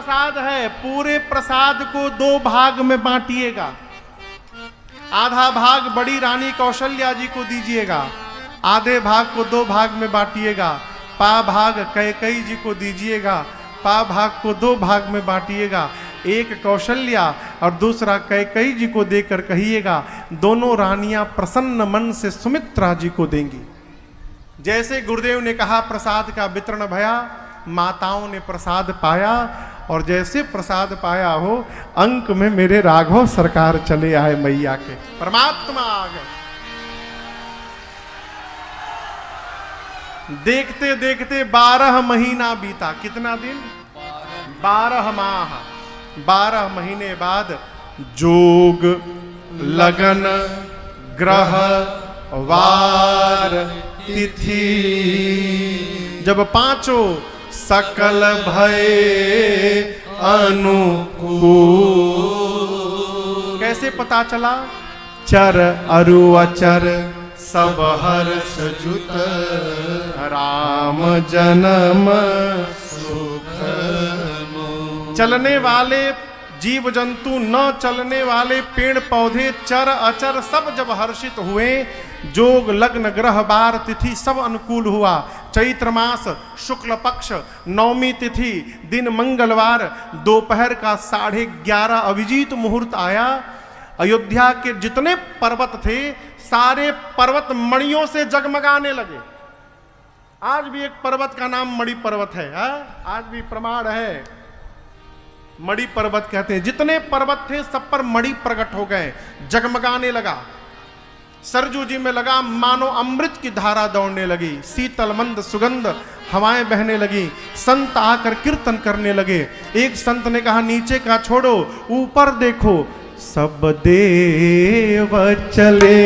प्रसाद है, पूरे प्रसाद को 2 भाग में बांटिएगा। आधा भाग बड़ी रानी कौशल्या जी को दीजिएगा, आधे भाग को 2 भाग में बांटिएगा। पा भाग कैकेयी जी को दीजिएगा, पा भाग को 2 भाग में बांटिएगा। एक कौशल्या और दूसरा कैकेयी जी को देकर कहिएगा, दोनों रानियां प्रसन्न मन से सुमित्रा जी को देंगी। जैसे गुरुदेव ने कहा प्रसाद का वितरण भया, माताओं ने प्रसाद पाया, और जैसे प्रसाद पाया हो अंक में मेरे राघव सरकार चले आए मैया के, परमात्मा आ गए। देखते देखते 12 महीना बीता। कितना दिन? 12 माह। 12 महीने बाद जोग लगन ग्रह वार तिथि जब 5 सकल भय अनुकूल। कैसे पता चला? चर अरु अचर सब हर्ष जुत, राम जन्म सुख। चलने वाले जीव जंतु, न चलने वाले पेड़ पौधे, चर अचर सब जब हर्षित हुए, जोग लग्न ग्रह बार तिथि सब अनुकूल हुआ। चैत्र मास शुक्ल पक्ष नवमी तिथि दिन मंगलवार दोपहर का 11:30 अभिजीत मुहूर्त आया। अयोध्या के जितने पर्वत थे सारे पर्वत मणियों से जगमगाने लगे। आज भी एक पर्वत का नाम मणि पर्वत है, आज भी प्रमाण है, मणि पर्वत कहते हैं। जितने पर्वत थे सब पर मणि प्रकट हो गए, जगमगाने लगा। सरजू जी में लगा मानो अमृत की धारा दौड़ने लगी, शीतल मंद सुगंध हवाएं बहने लगी। संत आकर कीर्तन करने लगे। एक संत ने कहा नीचे का छोड़ो, ऊपर देखो, सब देव चले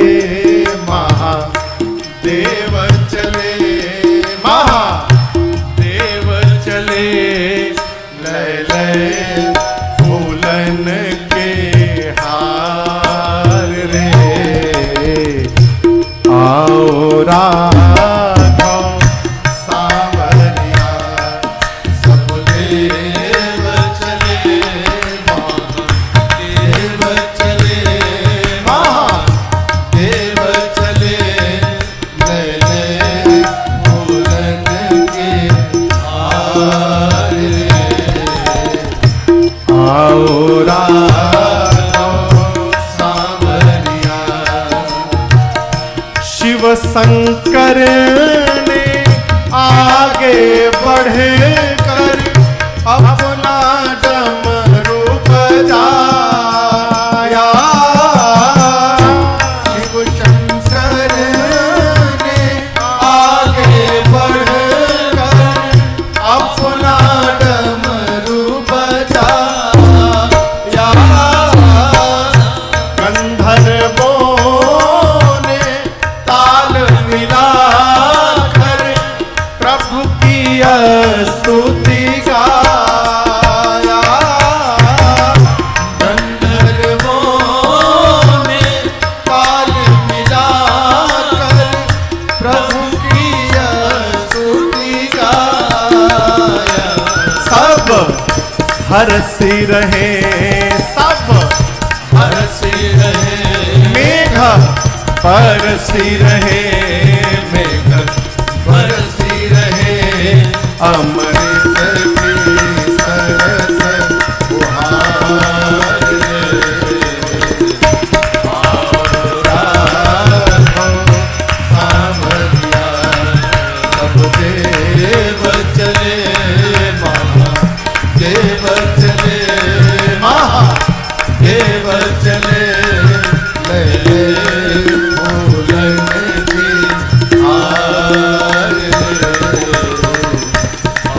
महादेव चले, महादेव चले, लय लय फूलन के हार रे, आओ राघव सांवरिया, सब देव चले महादेव चले, महादेव चले, लय लय फूलन के हार रे, आओ राघव सांवरिया। शिव शंकर ने आगे बढ़े कर अपना डमरू बजाया। शिव शंकर ने आगे बढ़ कर अपना डमरू बजाया। गंधर्वों ने ताल मिलाकर प्रभु की स्तुति गाया। गंधर्वों ने ताल मिलाकर प्रभु की स्तुति गाया। सब हर्षी रहे, सब हर्षी रहे, मेघ बरसी रहे, मेघ बरसी रहे, अमृत की सरस फुहार रे, आओ राघव सांवरिया, सब देव चले महादेव चले, महादेव चले, लय लय फूलन की हार रे,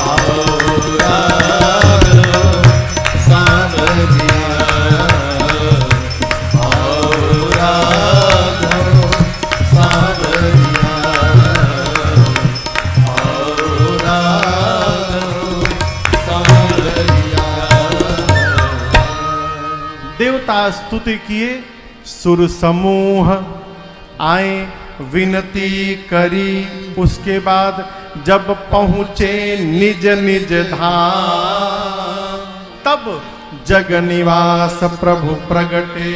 आओ राघव सांवरिया, आओ राघव सांवरिया, आओ राघव सांवरिया। देवता स्तुति किए, सुर समूह आए, विनती करी। उसके बाद जब पहुंचे निज निज धाम, तब जग निवास प्रभु प्रगटे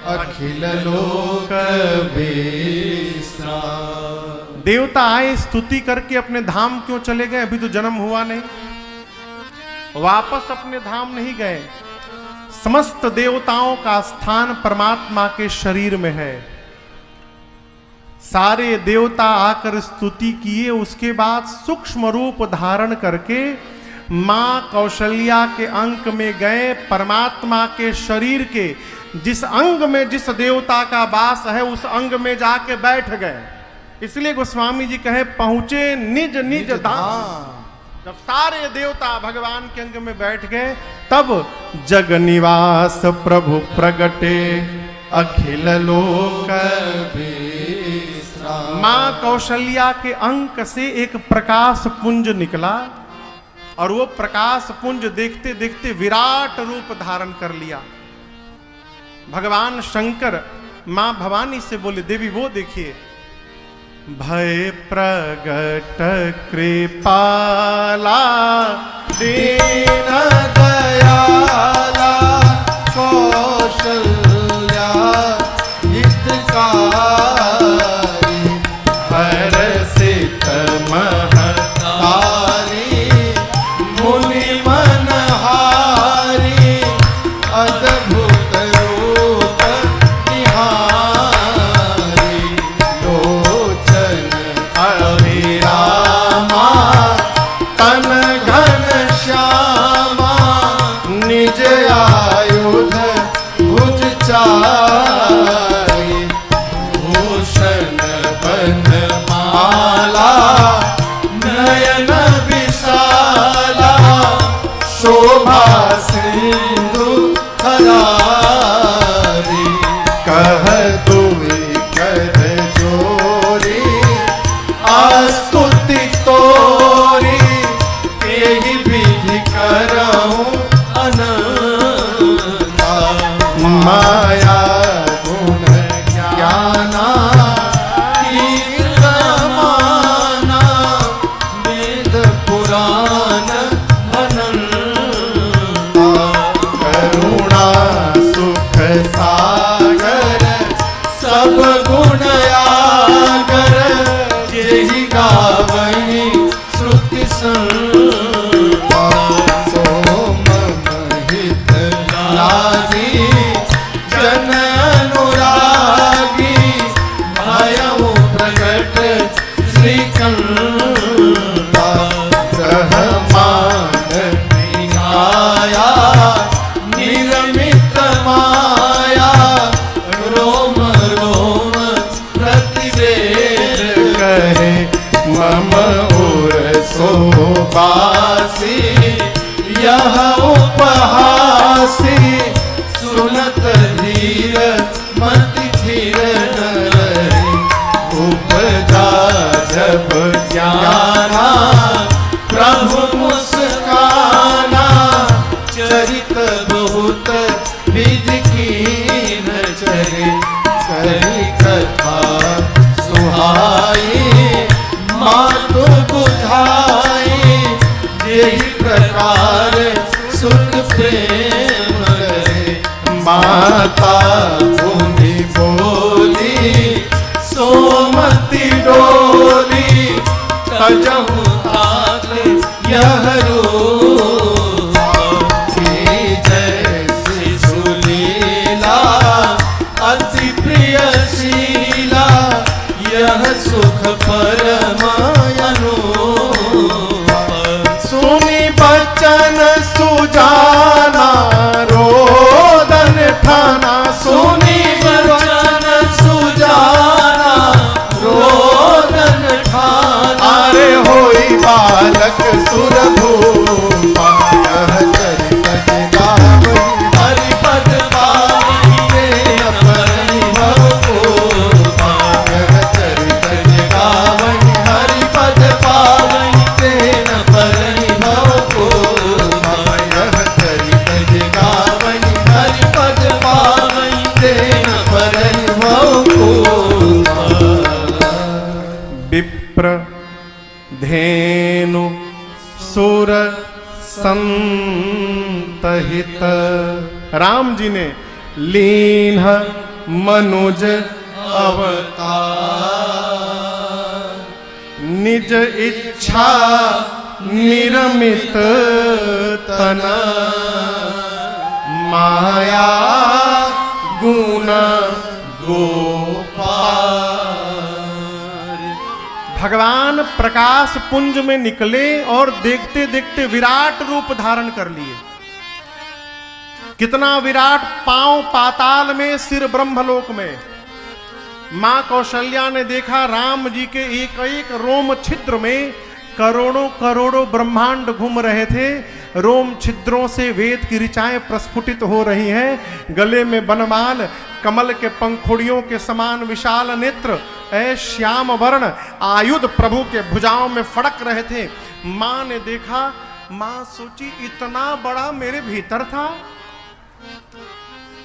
अखिल लोक विश्राम। देवता आए, स्तुति करके अपने धाम क्यों चले गए? अभी तो जन्म हुआ नहीं, वापस अपने धाम नहीं गए। समस्त देवताओं का स्थान परमात्मा के शरीर में है। सारे देवता आकर स्तुति किए, उसके बाद सूक्ष्म रूप धारण करके मां कौशल्या के अंक में गए। परमात्मा के शरीर के जिस अंग में जिस देवता का वास है उस अंग में जाके बैठ गए। इसलिए गोस्वामी जी कहे पहुंचे निज निज धाम। जब सारे देवता भगवान के अंग में बैठ गए तब जग निवास प्रभु प्रगटे अखिल लोक विश्राम। मां कौशल्या के अंक से एक प्रकाश पुंज निकला और वो प्रकाश पुंज देखते देखते विराट रूप धारण कर लिया। भगवान शंकर मां भवानी से बोले, देवी वो देखिए, भय प्रगट कृपाला दीन दयाला कौशल्या हितकारी हरसित महतारी मुनि मनहारी अद्भुत रूप निहारी लोचन अभिरामा तन घन श्यामा निज आयुध भुज चारी भूषण बन माला नयन विशाला शोभा सिंधु खरारी कह दुई कर जोरी आस्तुति तोरी यही विधि करऊं अनंता माया गुण ज्ञाना कीर्तमाना वेद पुराण अनंता करुणा सुख सागर सब गुण आगर यही गावई श्रुति संता सोम हित लागी जन अनुरागी भयउ प्रगट श्रीकंता सहमान निकाया निरमित माया रोम रोम प्रतिवेद कहे मम उर सोबासी यह उपहासी सुनत धीर मति धीर न रही उपजा जब ज्ञाना प्रभु मुस्काना चरित बहुत विधि कीन चरे कही कथा सुहाई मातु बुझाई यही प्रकार सुख प्रेम करे माता भूमि बोली सोमति डोली तजहु तात यह रूप जैसी सुलीला अति प्रियशीला यह सुख परमायनुप सुनी बचन सुजाना रोदन ठाना सुनी बचन सुजाना रोदन ठाना अरे होई बालक सुरभूपा यह चरित गावई हरिपद पावई रे अपरि भवपूपा यह चरित गावई हरिपद पावई रे अपरि भवपूपा यह चरित गावई हरिपद पावई रे अपरि भवपूपा। विप्र धेनु सुर हित हित। राम जी ने लीन मनुज अवतार, निज इच्छा निरमित तना, माया गुण गोपाल। भगवान प्रकाश पुंज में निकले और देखते देखते विराट रूप धारण कर लिए। कितना विराट! पांव पाताल में, सिर ब्रह्मलोक में। मां कौशल्या ने देखा राम जी के एक एक रोम छिद्र में करोड़ों करोड़ों ब्रह्मांड घूम रहे थे। रोम छिद्रों से वेद की ऋचाएं प्रस्फुटित हो रही हैं। गले में बनमाल, कमल के पंखुड़ियों के समान विशाल नेत्र, श्याम वर्ण आयुध प्रभु के भुजाओं में फड़क रहे थे। मां ने देखा, मां सोची इतना बड़ा मेरे भीतर था।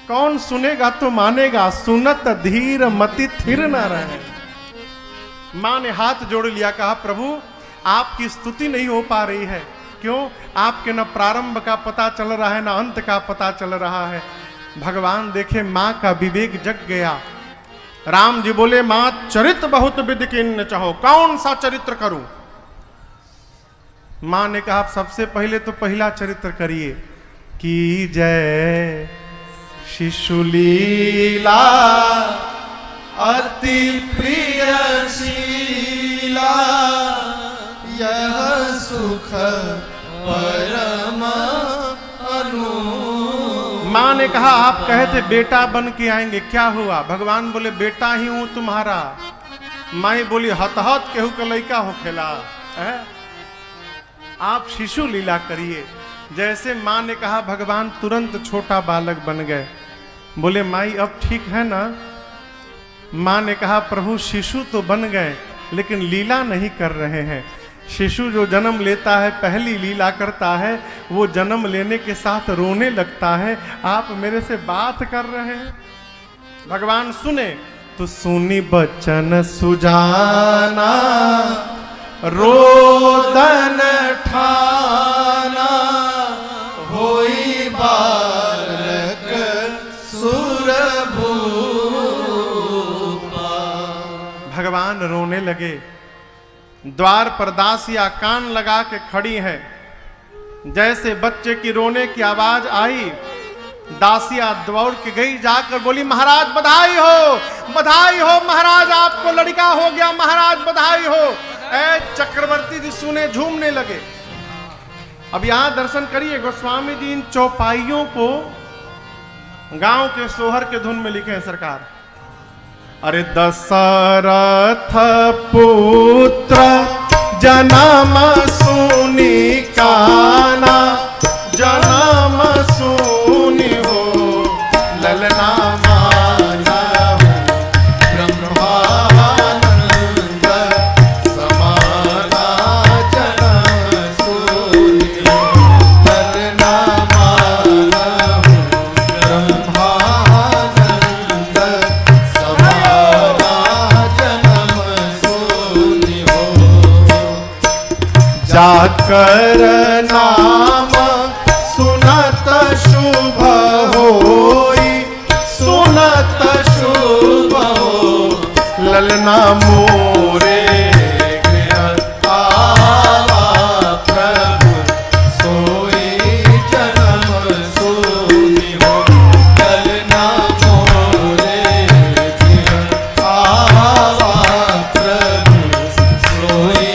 कौन सुनेगा तो मानेगा, सुनत धीर मति थिर न रहे। मां ने हाथ जोड़ लिया, कहा प्रभु आपकी स्तुति नहीं हो पा रही है। क्यों? आपके न प्रारंभ का पता चल रहा है, न अंत का पता चल रहा है। भगवान देखे मां का विवेक जग गया। राम जी बोले, मां चरित्र बहुत विधि किन्न चाहो, कौन सा चरित्र करूं? मां ने कहा सबसे पहले तो पहला चरित्र करिए कि जय शिशुलीला अति प्रियशीला, यह सुख परम अनु। मां ने कहा आप कहे थे बेटा बन के आएंगे, क्या हुआ? भगवान बोले बेटा ही हूं तुम्हारा। माई बोली हतहत केहू का लइका हो खेला है? आप शिशु लीला करिए। जैसे मां ने कहा भगवान तुरंत छोटा बालक बन गए। बोले माई अब ठीक है ना? मां ने कहा प्रभु शिशु तो बन गए लेकिन लीला नहीं कर रहे हैं। शिशु जो जन्म लेता है पहली लीला करता है, वो जन्म लेने के साथ रोने लगता है। आप मेरे से बात कर रहे हैं? भगवान सुने तो सुनी बचन सुजाना, रोदन ठाना, होई बालक सुरभूपा। भगवान रोने लगे। द्वार पर दासिया कान लगा के खड़ी है। जैसे बच्चे की रोने की आवाज आई, दासिया दौड़ के गई, जाकर बोली महाराज बधाई हो, बधाई हो महाराज, आपको लड़का हो गया, महाराज बधाई हो। ऐ चक्रवर्ती जी सुने, झूमने लगे। अब यहां दर्शन करिए, गोस्वामी जी इन चौपाइयों को गांव के सोहर के धुन में लिखे हैं सरकार। अरे दशरथ पुत्र जन्म सुनी काना, जन्म सुनी हो ललना माना, ब्रह्मानंद समाना, जन्म सुनी ललना माना, ब्रह्मानंद जाकर नाम सुनत शुभ होई, सुनत शुभ हो ललना मोरे गृह आवा, प्रभु सोई जन्म सुनी हो ललना मोरे गृह आवा, प्रभु सोई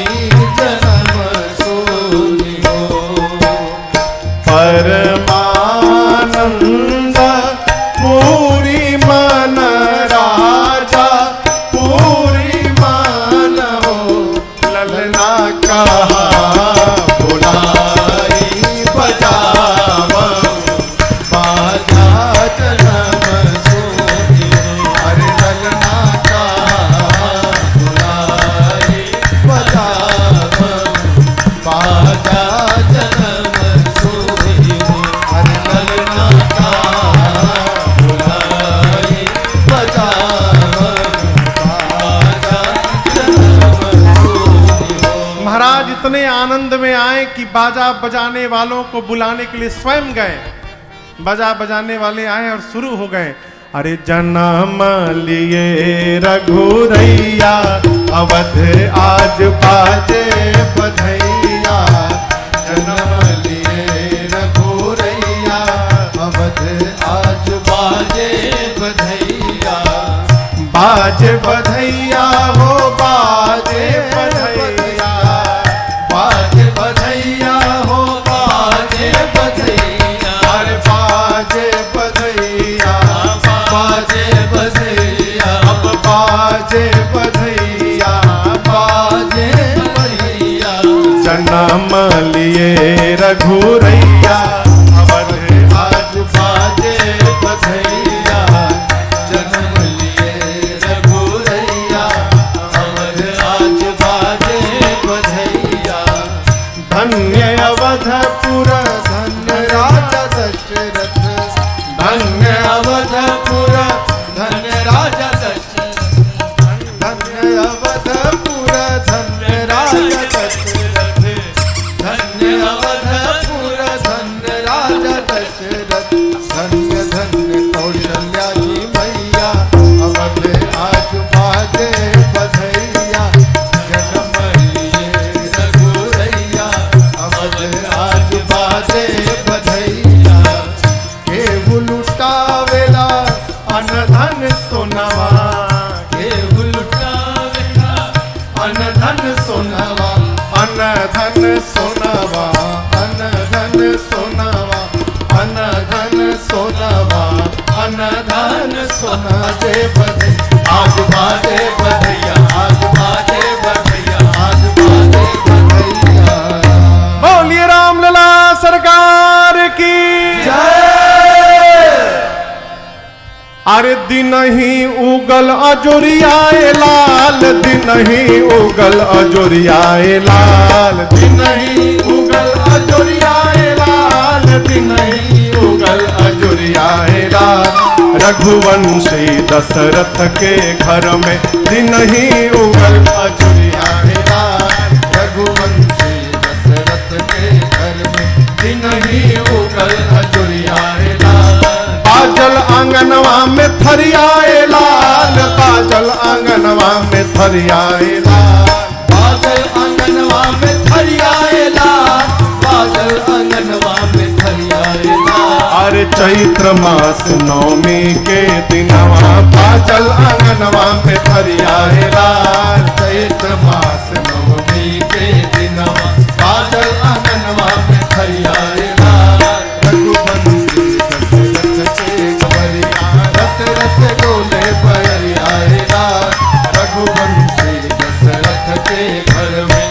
परमानंद पूरी मन राजा, पूरी मन हो ललना कहा बुलाई बजावा, बाजा जन्म सुनी, अरे ललना कहा बुलाई बजावा, बाजा जन्म सुनी, अरे ललना कहा है कि बाजा बजाने वालों को बुलाने के लिए स्वयं गए। बाजा बजाने वाले आए और शुरू हो गए। अरे जन्म लिए रघुरैया, अवध आज बाजे बधैया। जन्म लिए रघुरैया, अवध आज बाजे बधैया। बाजे बधैया हो बाजे बधैया, बाजे बधैया हो बाजे बधैया। अरे बाजे बधैया, बाजे बधैया, अब बाजे बधैया, बाजे बधैया। जन्म लिए रघुरैया, अवध आज बाजे बधैया। जन्म लिए रघुरैया, अवध आज बाजे बधैया। धन्य अवधपुर धन्य राजा दशरथ, धन्य अवधपुर धन्य राजा दशरथ। धन्य अवधपुर धन्य राजा दशरथ, धन्य अवधपुर धन्य राजा दशरथ। धन्य धन्य कौशल्या की मैया, अवध आज बाजे बधैया। जन्म लिए रघुरैया, अवध आज बाजे बधैया। केहू लुटावेला अनधन सोनवा, केहू लुटावेला अनधन सोनवा। अनधन सोनवा, अनधन सोनवा, अनधन सोनवा, अनधन सोना जे बधैया। आज बाजे बधैया, आज बाजे बधैया, आज बाजे बधैया। बोलिए रामलला सरकार की जय। अरे दिन ही उगल अजोरियाए लाल, दिन ही उगल अजोरियाए लाल। दिन ही उगल अजोरियाए लाल, दिन ही उगल अजोरियाए लाल। रघुवंशी दशरथ के घर में दिन ही उगल अजोरियाए लाल। रघुवंशी दशरथ के घर में दिन ही उगल अजोरियाए लाल। बाजल आंगनवा में थरियाए लाल, बाजल आंगनवा में थरियाए लाल। बाजल आंगनवा में थरियाए लाल, बाजल आंगनवा में थरियाए लाल। अरे चैत्र मास नवमी के दिनवा, बाजल आंगनवा में थरियाए लाल। चैत्र मास नवमी के दिनवा, बाजल आंगनवा में थरियाए लाल। रघुवंशी दशरथ के घरिया, रत रत डोले बरियाए लाल। रघुवंशी दशरथ के घर में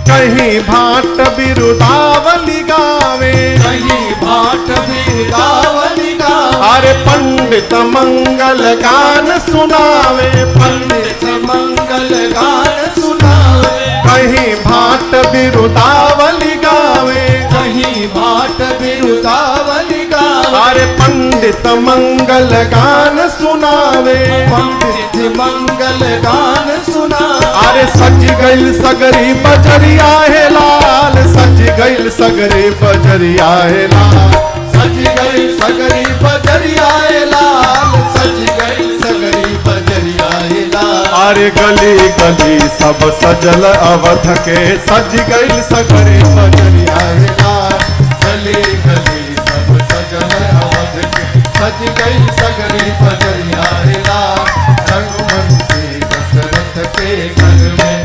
कहीं भाट बिरुदावली गावे, कहीं भाट बिरुदावली गावे। अरे पंडित मंगल गान सुनावे, पंडित मंगल गान सुनावे। कहीं भाट बिरुदावली गावे, कहीं भाट बिरुदावली गावे। अरे पंडित मंगल गान सुनावे, पंडित मंगल गान सुनावे। अरे सज गइल सगरी बजरिया है लाल, सज गइल सगरी बजरिया है लाल। सज गइल सगरी बजरिया है लाल, सज गइल सगरी बजरिया है लाल। अरे गली गली सब सजल अवध के, सज गइल सगरी बजरिया है लाल। गली गली सब सजल अवध के, सज गइल सगरी बजरिया है लाल। रघुवंशी दशरथ के घर में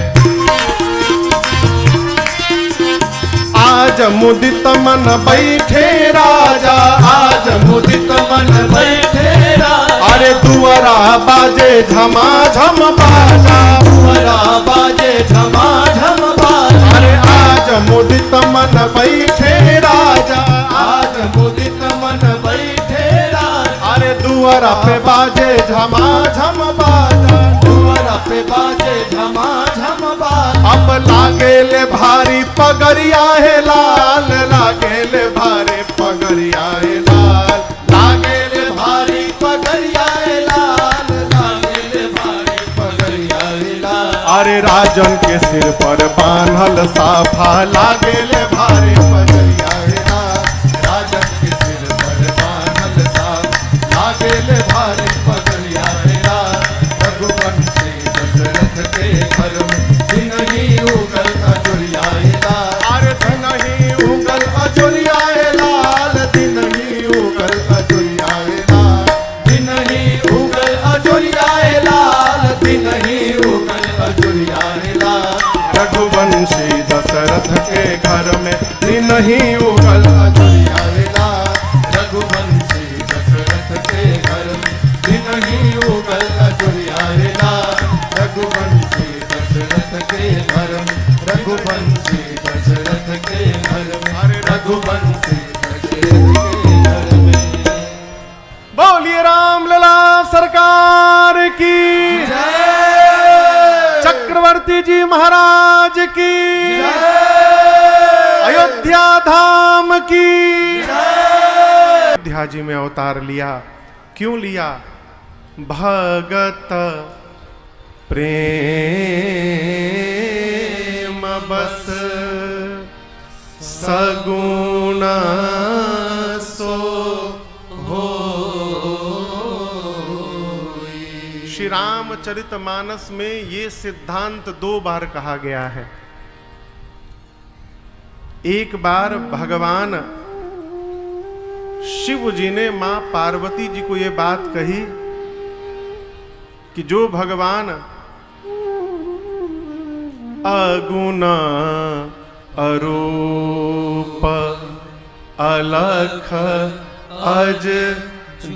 आज मुदित मन बैठे राजा, आज मुदित मन बैठे राजा। अरे दुआरा बाजे झमाझम बाजा, दुआरा बाजे झमाझम बाजा। अरे आज मुदित मन बैठे राजा, आज मुदित मन बैठे राजा। अरे दुआरा पे बाजे झमाझम बाजा, दुआरा पे बाजे झमाझम बाजा। अब लागेले भारी पगरिया है लाल, लागेले भारी पगरिया है लाल। लागेले भारी पगरिया है लाल, लागेले भारी पगरिया है लाल। अरे राजन के सिर पर बान्हल साफा लागेले भारी पगड़िया हे राम। राजन के सिर पर बान्हल साफा लागेले भारी पगड़िया हे राम। रघुवंशी दशरथ के घर में दिन ही उगल अजोरिया हे लाल। अरे दिन ही उगल अजोरिया हे लाल। दिन ही उगल अजोरिया हे लाल। दिन ही उगल अजोरिया हे लाल। दिन ही उगल अजोरिया हे लाल। रघुवंशी दशरथ के घर में दिन ही उगल अजोरिया हे लाल। रघुवंशी दशरथ के घर में दिन ही उगल अजोरिया हे लाल। रघुवंशी दशरथ के घर में रघुवंशी दशरथ के घर में अरे रघुवंशी दशरथ के घर में। बोलिए राम लला सरकार की जय। चक्रवर्ती जी महाराज की जय। अयोध्या धाम की जय। अयोध्या जी में अवतार लिया, क्यों लिया? भगत प्रेम बस सगुण सो होई। श्री रामचरितमानस में ये सिद्धांत 2 बार कहा गया है। एक बार भगवान शिव जी ने मां पार्वती जी को ये बात कही कि जो भगवान अगुण अरूप अलख अज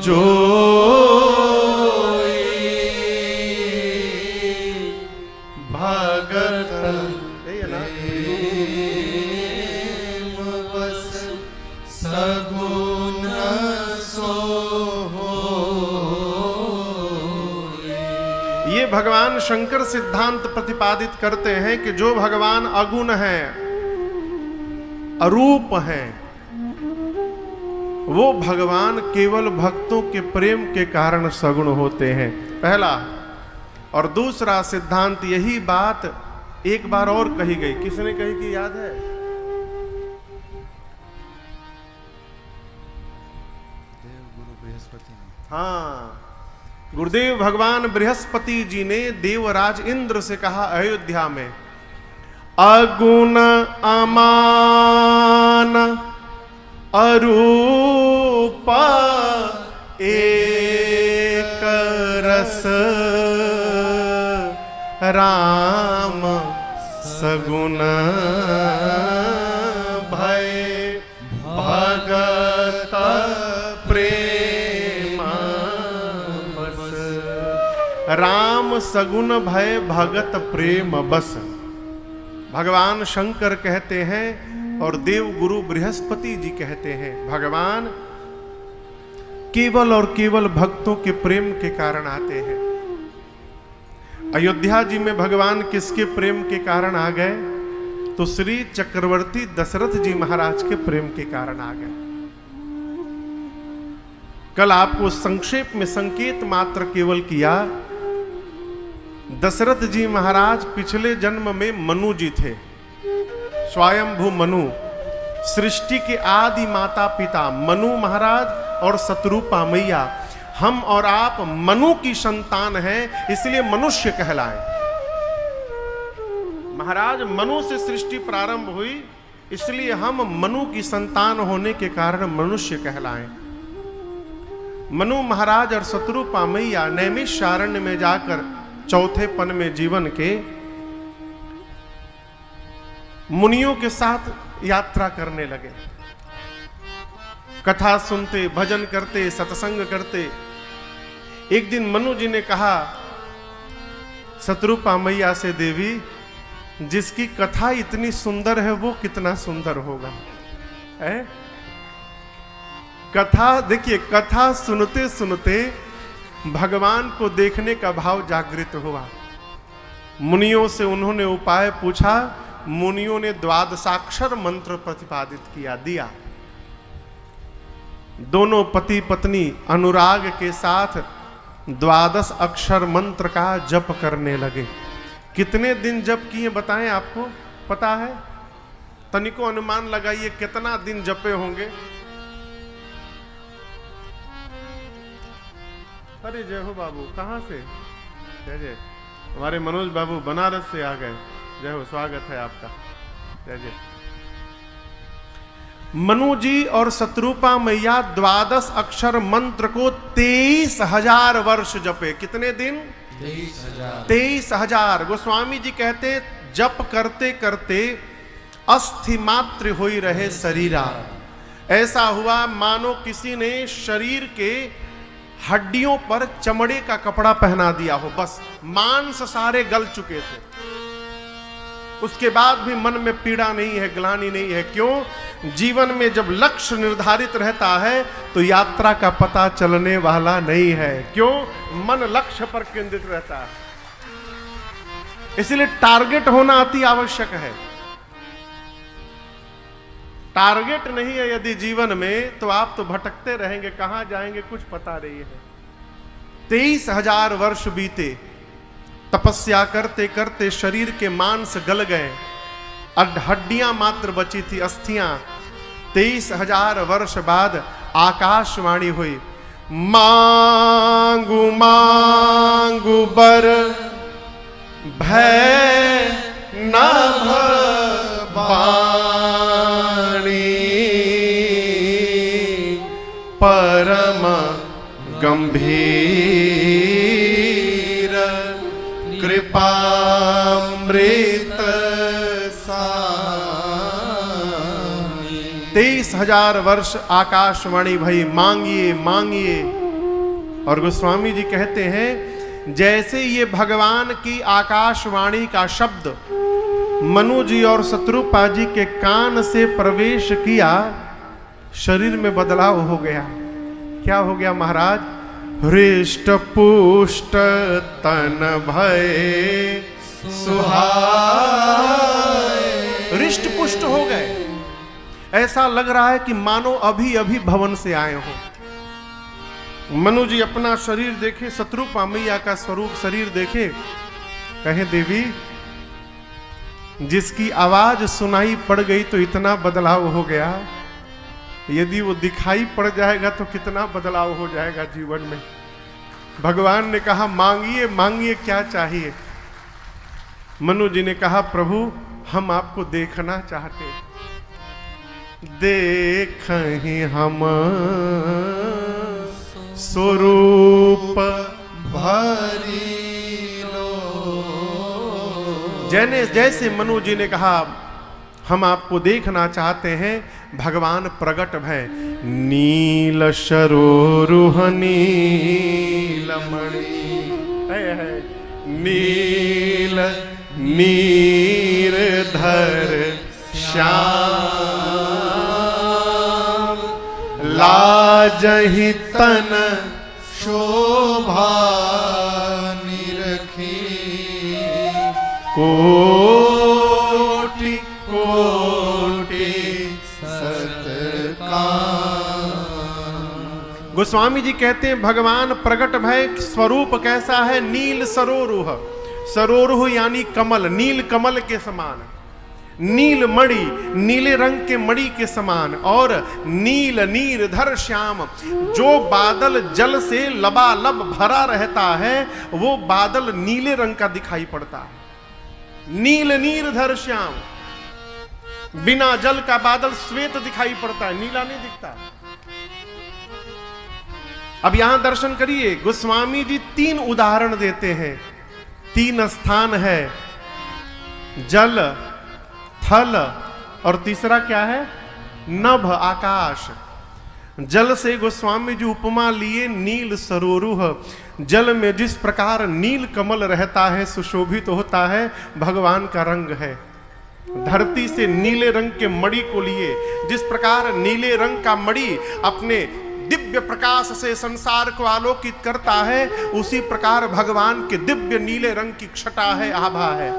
जोई भगत बस सगुण सो होई। ये भगवान शंकर सिद्धांत प्रतिपादित करते हैं कि जो भगवान अगुण है, अरूप है, वो भगवान केवल भक्तों के प्रेम के कारण सगुण होते हैं, पहला। और दूसरा सिद्धांत यही बात एक बार और कही गई। किसने कही कि याद है? देव गुरु बृहस्पति ने। हाँ, गुरुदेव भगवान बृहस्पति जी ने देवराज इंद्र से कहा अयोध्या में, अगुण अमान अरूप एक रस राम सगुण भय भगत प्रेम बस। राम सगुण भय भगत प्रेम बस। भगवान शंकर कहते हैं और देव गुरु बृहस्पति जी कहते हैं, भगवान केवल और केवल भक्तों के प्रेम के कारण आते हैं। अयोध्या जी में भगवान किसके प्रेम के कारण आ गए? तो श्री चक्रवर्ती दशरथ जी महाराज के प्रेम के कारण आ गए। कल आपको संक्षेप में संकेत मात्र केवल किया। दशरथ जी महाराज पिछले जन्म में मनु जी थे, स्वयंभू मनु, सृष्टि के आदि माता पिता मनु महाराज और शत्रुपा मैया। हम और आप मनु की संतान हैं, इसलिए मनुष्य कहलाएं। महाराज मनु से सृष्टि प्रारंभ हुई, इसलिए हम मनु की संतान होने के कारण मनुष्य कहलाएं। मनु महाराज और शत्रुपा मैया नैमिषारण्य में जाकर चौथे पन में जीवन के मुनियों के साथ यात्रा करने लगे। कथा सुनते, भजन करते, सत्संग करते। एक दिन मनु जी ने कहा शत्रुपा मैया से, देवी जिसकी कथा इतनी सुंदर है वो कितना सुंदर होगा। है कथा, देखिए कथा सुनते सुनते भगवान को देखने का भाव जागृत हुआ। मुनियों से उन्होंने उपाय पूछा। मुनियों ने द्वादशाक्षर मंत्र प्रतिपादित दिया। दोनों पति पत्नी अनुराग के साथ 12 अक्षर मंत्र का जप करने लगे। कितने दिन जप किए बताएं, आपको पता है? तनिको अनुमान लगाइए कितना दिन जपे होंगे। अरे जय हो बाबू, कहां से? जय जय, हमारे मनोज बाबू बनारस से आ गए। जय हो, स्वागत है आपका। जय जय। मनु जी और शत्रुपा मैया 12 अक्षर मंत्र को 23,000 वर्ष जपे। कितने दिन? 23,000। गोस्वामी जी कहते जप करते करते अस्थि मात्र होई रहे शरीरा। ऐसा हुआ मानो किसी ने शरीर के हड्डियों पर चमड़े का कपड़ा पहना दिया हो, बस मांस सारे गल चुके थे। उसके बाद भी मन में पीड़ा नहीं है, ग्लानि नहीं है। क्यों? जीवन में जब लक्ष्य निर्धारित रहता है तो यात्रा का पता चलने वाला नहीं है। क्यों? मन लक्ष्य पर केंद्रित रहता है। इसलिए टारगेट होना अति आवश्यक है। टारगेट नहीं है यदि जीवन में, तो आप तो भटकते रहेंगे, कहां जाएंगे कुछ पता नहीं है। 23,000 वर्ष बीते, तपस्या करते करते शरीर के मांस गल गए, हड्डियां मात्र बची थी, अस्थियां। 23,000 वर्ष बाद आकाशवाणी हुई, मांगू मांगू बर भय नभ वाणी, परम गंभीर कृपामृत सानी। 23,000 वर्ष आकाशवाणी भई, मांगिए मांगिए। और गोस्वामी जी कहते हैं जैसे ये भगवान की आकाशवाणी का शब्द मनु जी और शत्रुपा जी के कान से प्रवेश किया, शरीर में बदलाव हो गया। क्या हो गया महाराज? हृष्ट पुष्ट तन भय सुहाए। हृष्ट पुष्ट हो गए, ऐसा लग रहा है कि मानो अभी अभी भवन से आए हो। मनु जी अपना शरीर देखे, शत्रुपा मैया का स्वरूप शरीर देखे, कहे देवी जिसकी आवाज सुनाई पड़ गई तो इतना बदलाव हो गया, यदि वो दिखाई पड़ जाएगा तो कितना बदलाव हो जाएगा जीवन में। भगवान ने कहा मांगिए मांगिए, क्या चाहिए? मनु जी ने कहा प्रभु हम आपको देखना चाहते, देखहि हम स्वरूप भरी लो। जैसे मनु जी ने कहा हम आपको देखना चाहते हैं, भगवान प्रकट भय। नील शरोरुह नीलमणि, नील नीरधर श्याम, लाजहि तन शोभा निरखी, कोटि कोटि सत्कार। गोस्वामी जी कहते हैं भगवान प्रकट भय, स्वरूप कैसा है? नील सरोरुह। सरोरुह यानी कमल, नील कमल के समान, नील मणि, नीले रंग के मणि के समान, और नील नीरधर श्याम। जो बादल जल से लबालब भरा रहता है वो बादल नीले रंग का दिखाई पड़ता है। नील नीरधर श्याम, बिना जल का बादल श्वेत दिखाई पड़ता है, नीला नहीं दिखता। अब यहां दर्शन करिए, गोस्वामी जी 3 उदाहरण देते हैं। 3 स्थान है, जल, थल और तीसरा क्या है? नभ, आकाश। जल से गोस्वामी जी उपमा लिए नील सरोरुह। जल में जिस प्रकार नील कमल रहता है, सुशोभित होता है, भगवान का रंग है। धरती से नीले रंग के मणि को लिए, जिस प्रकार नीले रंग का मणि अपने दिव्य प्रकाश से संसार को आलोकित करता है, उसी प्रकार भगवान के दिव्य नीले रंग की छटा है, आभा है।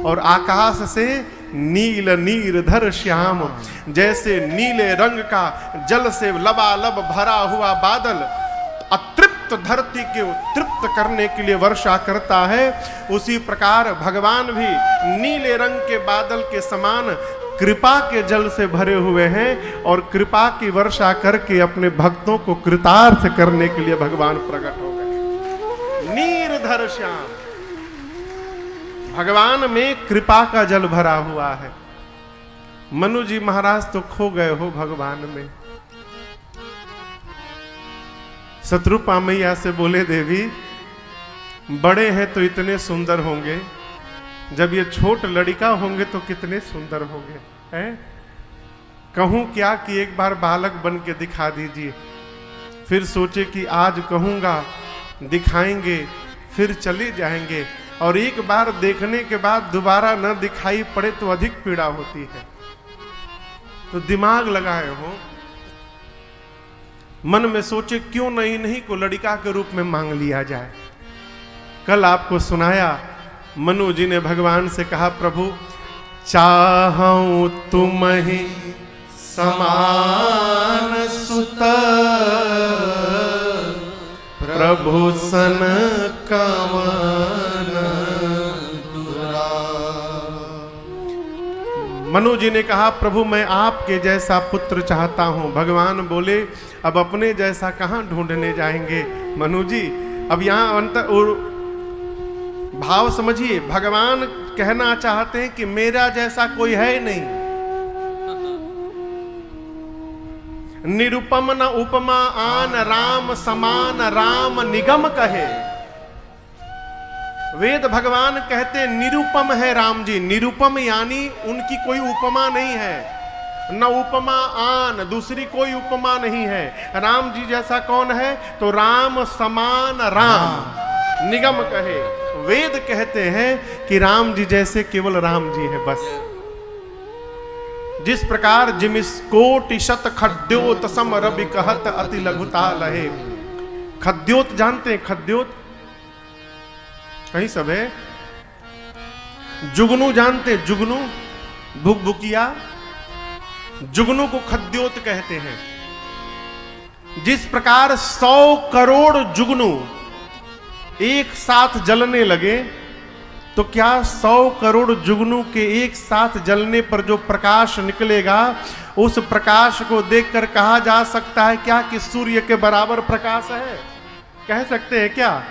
और आकाश से नील नीरधर श्याम, जैसे नीले रंग का जल से लबालब भरा हुआ बादल अतृप्त तृप्त धरती के तृप्त करने के लिए वर्षा करता है, उसी प्रकार भगवान भी नीले रंग के बादल के समान कृपा के जल से भरे हुए हैं और कृपा की वर्षा करके अपने भक्तों को कृतार्थ करने के लिए भगवान प्रकट हो गए। नीरधर श्याम, भगवान में कृपा का जल भरा हुआ है। मनु जी महाराज तो खो गए हो भगवान में। शत्रुपा मैया से बोले, देवी बड़े हैं तो इतने सुंदर होंगे, जब ये छोट लड़का होंगे तो कितने सुंदर होंगे, हैं? कहूं क्या कि एक बार बालक बन के दिखा दीजिए। फिर सोचे कि आज कहूंगा, दिखाएंगे, फिर चले जाएंगे, और एक बार देखने के बाद दोबारा न दिखाई पड़े तो अधिक पीड़ा होती है। तो दिमाग लगाए हो, मन में सोचे क्यों नहीं को लड़का के रूप में मांग लिया जाए। कल आपको सुनाया, मनु जी ने भगवान से कहा, प्रभु चाहूं तुम ही समान सुत, प्रभु सन कवन दुरा। मनु जी ने कहा, प्रभु मैं आपके जैसा पुत्र चाहता हूं। भगवान बोले, अब अपने जैसा कहां ढूंढने जाएंगे मनु जी। अब यहां अंतर भाव समझिए, भगवान कहना चाहते हैं कि मेरा जैसा कोई है नहीं। निरुपम न उपमा आन राम समान, राम निगम कहे। वेद भगवान कहते निरुपम है राम जी। निरुपम यानी उनकी कोई उपमा नहीं है, न उपमा आन, दूसरी कोई उपमा नहीं है। राम जी जैसा कौन है? तो राम समान राम निगम कहे। वेद कहते हैं कि राम जी जैसे केवल राम जी हैं बस। जिस प्रकार जिमिस कोटि शत खद्योत सम रवि कहत अति लघुता लहे। खद्योत जानते हैं? खद्योत कहीं सब है। जुगनू जानते हैं? जुगनू, भुकभुकिया, जुगनू को खद्योत कहते हैं। जिस प्रकार 100 करोड़ जुगनू एक साथ जलने लगे, तो क्या 100 करोड़ जुगनू के एक साथ जलने पर जो प्रकाश निकलेगा, उस प्रकाश को देखकर कहा जा सकता है क्या कि सूर्य के बराबर प्रकाश है? कह सकते हैं क्या?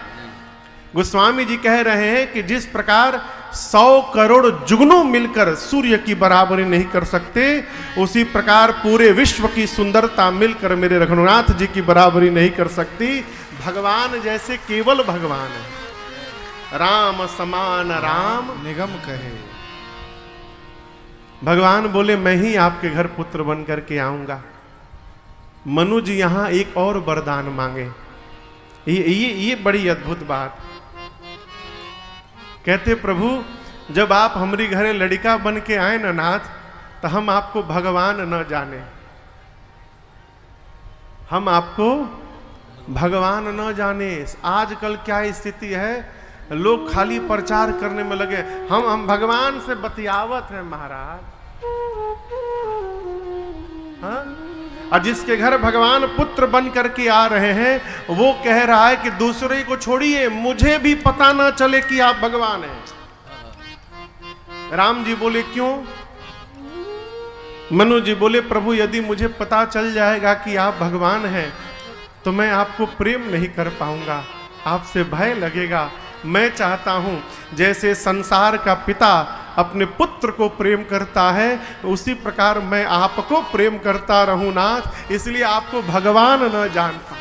गोस्वामी जी कह रहे हैं कि जिस प्रकार 100 करोड़ जुगनू मिलकर सूर्य की बराबरी नहीं कर सकते, उसी प्रकार पूरे विश्व की सुंदरता मिलकर मेरे रघुनाथ जी की बराबरी नहीं कर सकती। भगवान जैसे केवल भगवान है। राम समान राम निगम कहे। भगवान बोले मैं ही आपके घर पुत्र बन करके आऊंगा। मनु जी यहां एक और वरदान मांगे। ये बड़ी अद्भुत बात। कहते प्रभु जब आप हमारी घरे लड़का बन के आए ना नाथ, तो हम आपको भगवान न जाने, हम आपको भगवान न जाने। आजकल क्या स्थिति है, लोग खाली प्रचार करने में लगे, हम भगवान से बतियावत हैं महाराज। हाँ? और जिसके घर भगवान पुत्र बन करके आ रहे हैं, वो कह रहा है कि दूसरे को छोड़िए, मुझे भी पता ना चले कि आप भगवान हैं। राम जी बोले क्यों? मनु जी बोले प्रभु यदि मुझे पता चल जाएगा कि आप भगवान हैं, तो मैं आपको प्रेम नहीं कर पाऊंगा, आपसे भय लगेगा। मैं चाहता हूं जैसे संसार का पिता अपने पुत्र को प्रेम करता है, उसी प्रकार मैं आपको प्रेम करता रहूं नाथ, इसलिए आपको भगवान न जानता।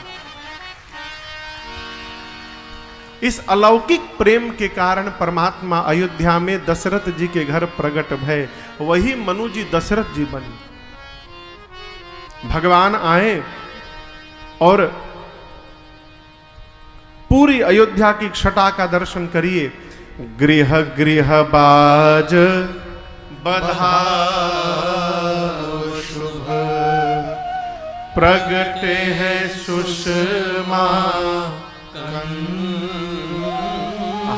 इस अलौकिक प्रेम के कारण परमात्मा अयोध्या में दशरथ जी के घर प्रकट भय, वही मनु जी दशरथ जी बने। भगवान आए और पूरी अयोध्या की छटा का दर्शन करिए। गृह गृह बाज बधाओ शुभ, प्रगटे है सुषमा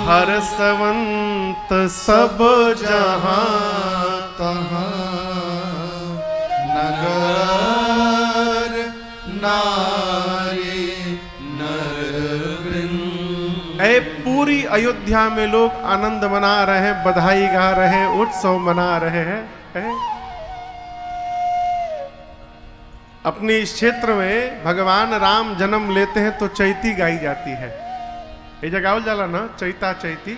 हर्षवंत सब जहां तहां, नगर नारी नर पूरी अयोध्या में लोग आनंद मना रहे हैं, बधाई गा रहे हैं, उत्सव मना रहे हैं। अपने इस क्षेत्र में भगवान राम जन्म लेते हैं तो चैती गाई जाती है। ये जगह जाला ना, चैता चैती।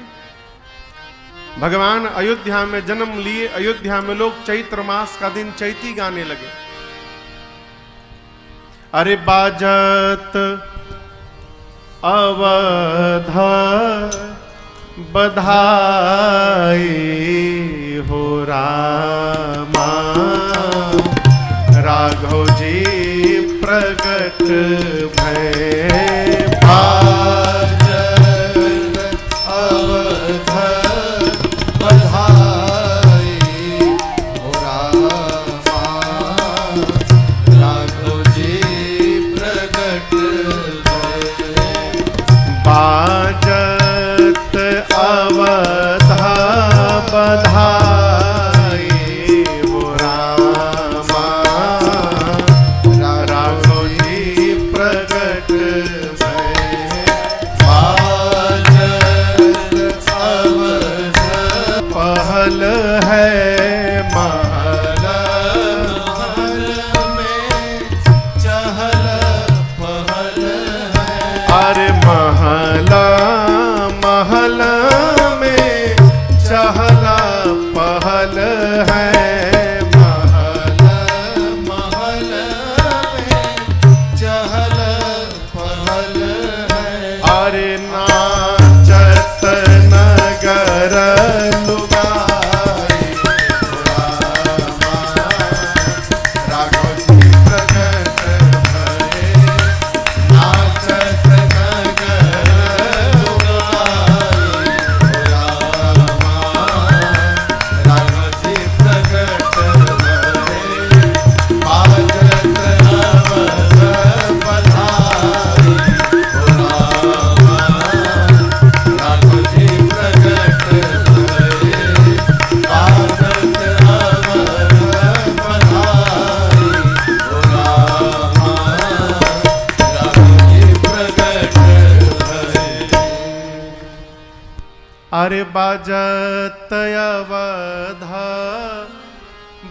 भगवान अयोध्या में जन्म लिए, अयोध्या में लोग चैत्र मास का दिन चैती गाने लगे। अरे बाजत अवध बधाई हो रामा, राघव जी प्रगट भय। अरे बाजत अवध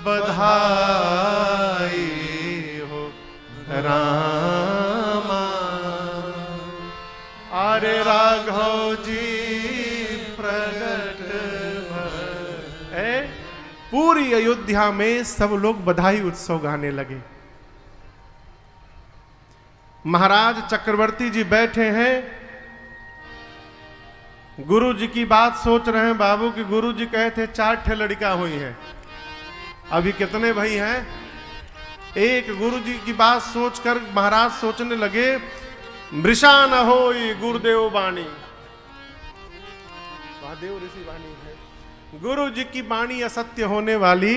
बधाई हो रामा, अरे राघव जी प्रगट भय। पूरी अयोध्या में सब लोग बधाई उत्सव गाने लगे। महाराज चक्रवर्ती जी बैठे हैं, गुरु जी की बात सोच रहे हैं। बाबू की गुरु जी कहे थे 4 ठे लड़का हुई है, अभी कितने भाई हैं? एक। गुरु जी की बात सोचकर महाराज सोचने लगे, मृषा न होई गुरुदेव वाणी। महादेव ऋषि वाणी है, गुरु जी की वाणी असत्य होने वाली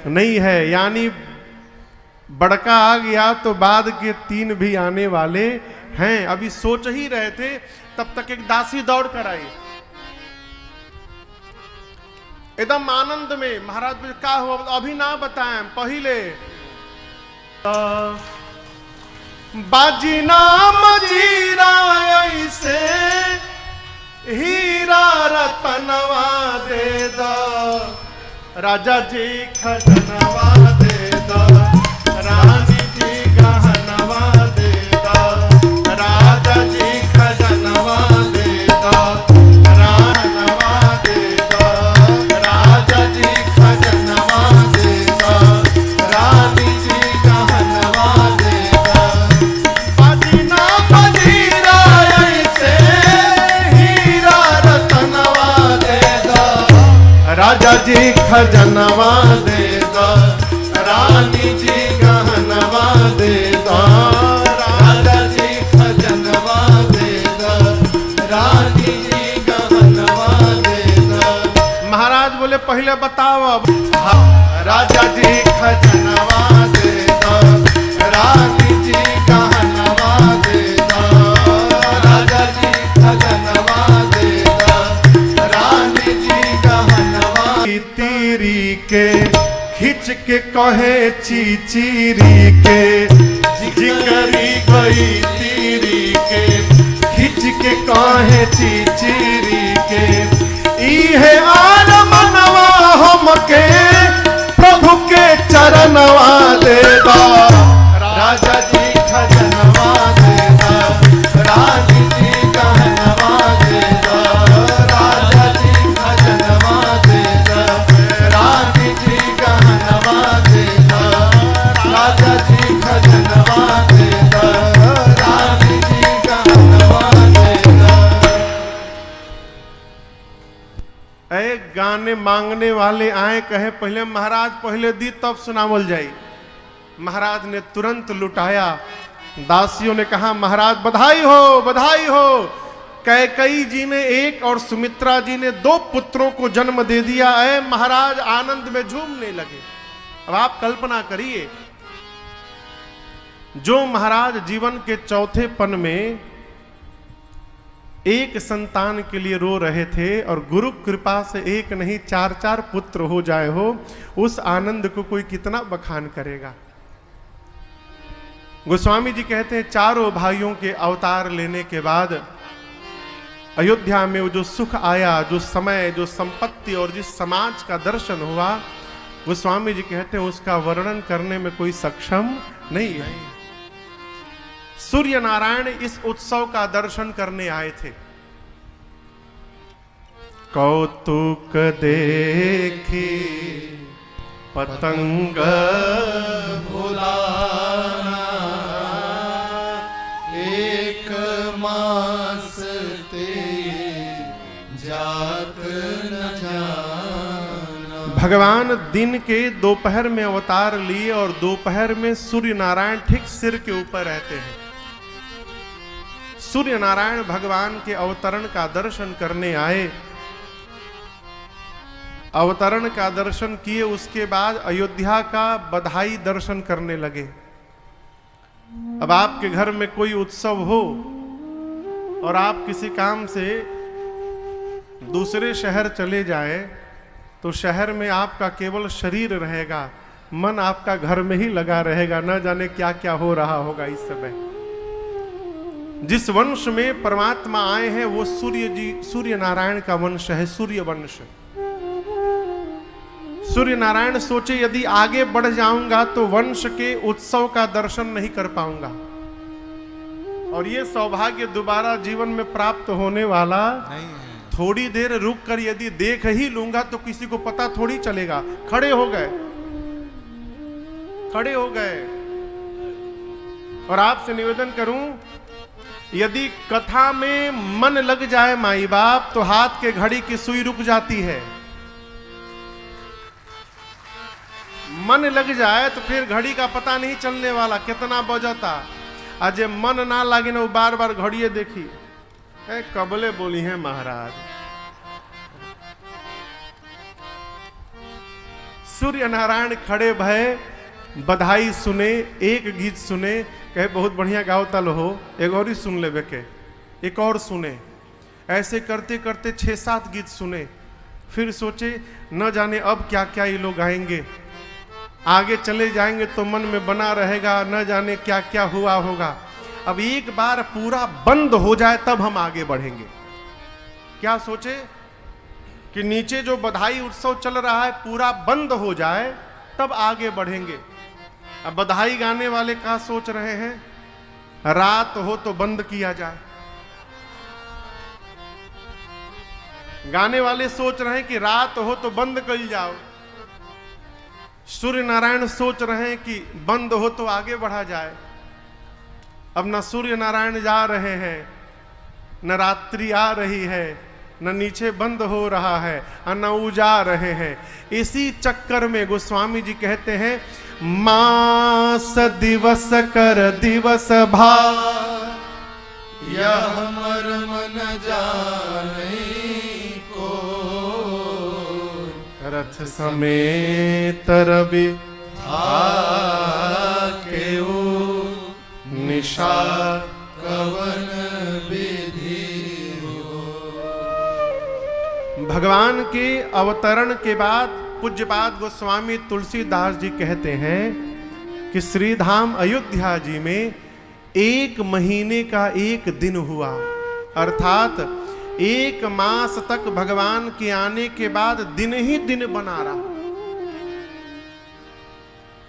नहीं है। यानी बड़का आ गया तो बाद के 3 भी आने वाले हैं। अभी सोच ही रहे थे, तब तक एक दासी दौड़ कर आई। एकदम आनंद में महाराज क्या हुआ अभी ना बताएं, पहले बाजी नाम जीरा ऐसे हीरा रतनवा दे दो, राजा जी खजनवा दे दो, रानी जी गहनवा दे दो, राजा जी खजनवा दे दो, रानवा दे दो, राजा जी खजनवा दे दो, रानी जी गहनवा दे दो। बजना बजीरा ऐसे हीरा रतनवा दे दो, राजा जी खजनवा दे दो, रानी जी गहनवा दे दो, राजा जी खजनवा दे दो, रानी जी गहनवा दे दो। महाराज बोले पहले बताओ अब। राजा जी खजनवा दे दो, रानी जी गहनवा दे दो, राजा जी खजनवा दे दो, रानी जी गहनवा। तीरी के खिंच के कहे चीचीरी के, जिकरी गई तीरी के खिंच के काहे चिचिरी के इहे आन मनवा हमके प्रभु के चरणवा देदा राजा जी खजनवा देदा रानी जी कहनवा देदा राजा जी खजनवा देदा रानी जी कहनवा देदा राजा जी खजनवा देदा रानी जी कहनवा देदा। ऐ गाने मांगने वाले आए कहे पहले महाराज पहले दी तब सुनावल जाई। महाराज ने तुरंत लुटाया। दासियों ने कहा महाराज बधाई हो बधाई हो। कैकेयी जी ने एक और सुमित्रा जी ने 2 पुत्रों को जन्म दे दिया है। महाराज आनंद में झूमने लगे। अब आप कल्पना करिए जो महाराज जीवन के चौथे पन में एक संतान के लिए रो रहे थे और गुरु कृपा से एक नहीं 4-4 पुत्र हो जाए हो, उस आनंद को कोई कितना बखान करेगा। गोस्वामी जी कहते हैं चारों भाइयों के अवतार लेने के बाद अयोध्या में वो जो सुख आया, जो समय, जो संपत्ति और जिस समाज का दर्शन हुआ, गोस्वामी जी कहते हैं उसका वर्णन करने में कोई सक्षम नहीं है। सूर्य नारायण इस उत्सव का दर्शन करने आए थे। कौतुक देखी पतंग भुलाना एक मास ते जात न जाना। भगवान दिन के दोपहर में अवतार लिए और दोपहर में सूर्य नारायण ठीक सिर के ऊपर रहते हैं। सूर्य नारायण भगवान के अवतरण का दर्शन करने आए। अवतरण का दर्शन किए, उसके बाद अयोध्या का बधाई दर्शन करने लगे। अब आपके घर में कोई उत्सव हो और आप किसी काम से दूसरे शहर चले जाएं, तो शहर में आपका केवल शरीर रहेगा, मन आपका घर में ही लगा रहेगा। न जाने क्या क्या हो रहा होगा इस समय। जिस वंश में परमात्मा आए हैं वो सूर्य नारायण का वंश है, सूर्य वंश। सूर्य नारायण सोचे यदि आगे बढ़ जाऊंगा तो वंश के उत्सव का दर्शन नहीं कर पाऊंगा और ये सौभाग्य दोबारा जीवन में प्राप्त होने वाला नहीं है। थोड़ी देर रुक कर यदि देख ही लूंगा तो किसी को पता थोड़ी चलेगा। खड़े हो गए, खड़े हो गए। और आपसे निवेदन करूं, यदि कथा में मन लग जाए माई बाप तो हाथ के घड़ी की सुई रुक जाती है। मन लग जाए तो फिर घड़ी का पता नहीं चलने वाला कितना बजाता। आज मन ना लगे ना बार बार घड़िए देखी कबले बोली है महाराज। सूर्य नारायण खड़े भय, बधाई सुने, एक गीत सुने, कहे बहुत बढ़िया गाओ तल हो, एक और ही सुन ले बेके, एक और सुने। ऐसे करते करते 6-7 गीत सुने। फिर सोचे न जाने अब क्या क्या ये लोग गाएंगे, आगे चले जाएंगे तो मन में बना रहेगा, न जाने क्या क्या हुआ होगा। अब एक बार पूरा बंद हो जाए तब हम आगे बढ़ेंगे। क्या सोचे कि नीचे जो बधाई उत्सव चल रहा है पूरा बंद हो जाए तब आगे बढ़ेंगे। अब बधाई गाने वाले क्या सोच रहे हैं, रात हो तो बंद किया जाए। गाने वाले सोच रहे हैं कि रात हो तो बंद कर जाओ। सूर्य नारायण सोच रहे हैं कि बंद हो तो आगे बढ़ा जाए। अब न सूर्य नारायण जा रहे हैं, न रात्रि आ रही है, न नीचे बंद हो रहा है, न उजा रहे हैं। इसी चक्कर में गोस्वामी जी कहते हैं, मास दिवस कर दिवस भाव यह मर्म न जाने को, रथ समेत रवि आकेऊ निशा कवन विधि हो। भगवान के अवतरण के बाद पूज्यपाद गोस्वामी तुलसीदास जी कहते हैं कि श्रीधाम अयोध्या जी में 1 महीने का 1 दिन हुआ। अर्थात 1 मास तक भगवान के आने के बाद दिन ही दिन बना रहा।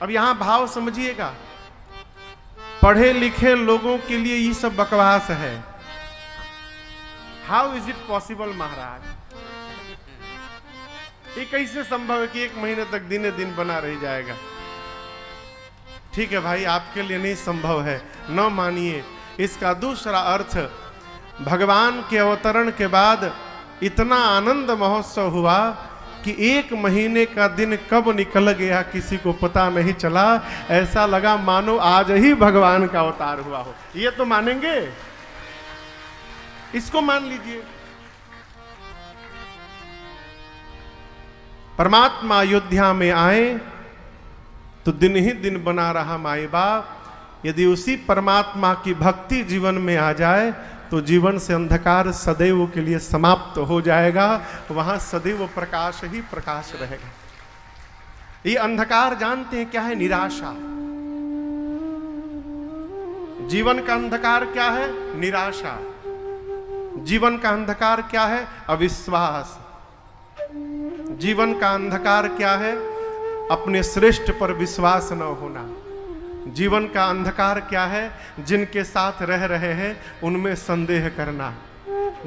अब यहां भाव समझिएगा, पढ़े लिखे लोगों के लिए ये सब बकवास है। हाउ इज इट पॉसिबल महाराज, ये कैसे संभव है कि 1 महीने तक दिने दिन बना रह जाएगा? ठीक है भाई, आपके लिए नहीं संभव है, न मानिए। इसका दूसरा अर्थ, भगवान के अवतरण के बाद इतना आनंद महोत्सव हुआ कि 1 महीने का दिन कब निकल गया किसी को पता नहीं चला। ऐसा लगा मानो आज ही भगवान का अवतार हुआ हो। ये तो मानेंगे, इसको मान लीजिए। परमात्मा अयोध्या में आए तो दिन ही दिन बना रहा माई बाप। यदि उसी परमात्मा की भक्ति जीवन में आ जाए तो जीवन से अंधकार सदैव के लिए समाप्त हो जाएगा, वहां सदैव प्रकाश ही प्रकाश रहेगा। ये अंधकार जानते हैं क्या है? निराशा। जीवन का अंधकार क्या है? निराशा। जीवन का अंधकार क्या है? अविश्वास। जीवन का अंधकार क्या है? अपने श्रेष्ठ पर विश्वास न होना। जीवन का अंधकार क्या है? जिनके साथ रह रहे हैं उनमें संदेह करना।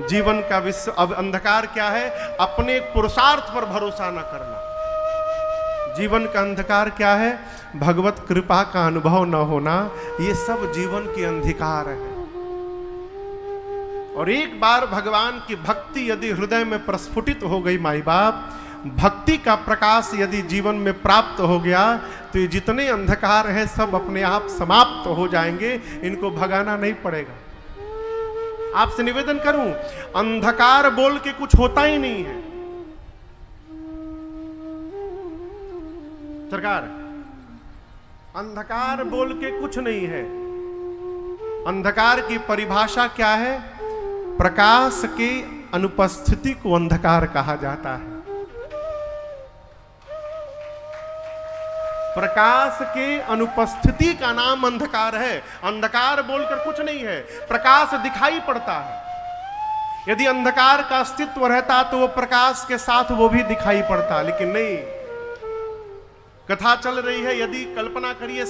जीवन का अब अंधकार क्या है? अपने पुरुषार्थ पर भरोसा न करना। जीवन का अंधकार क्या है? भगवत कृपा का अनुभव न होना। ये सब जीवन के अंधकार है। और एक बार भगवान की भक्ति यदि हृदय में प्रस्फुटित हो गई माई बाप, भक्ति का प्रकाश यदि जीवन में प्राप्त हो गया, तो ये जितने अंधकार हैं सब अपने आप समाप्त हो जाएंगे। इनको भगाना नहीं पड़ेगा। आपसे निवेदन करूं, अंधकार बोल के कुछ होता ही नहीं है सरकार। अंधकार बोल के कुछ नहीं है। अंधकार की परिभाषा क्या है? प्रकाश के अनुपस्थिति को अंधकार कहा जाता है। प्रकाश के अनुपस्थिति का नाम अंधकार है। अंधकार बोलकर कुछ नहीं है। प्रकाश दिखाई पड़ता है। यदि अंधकार का अस्तित्व रहता तो वो प्रकाश के साथ वो भी दिखाई पड़ता, लेकिन नहीं। कथा चल रही है, यदि कल्पना करिए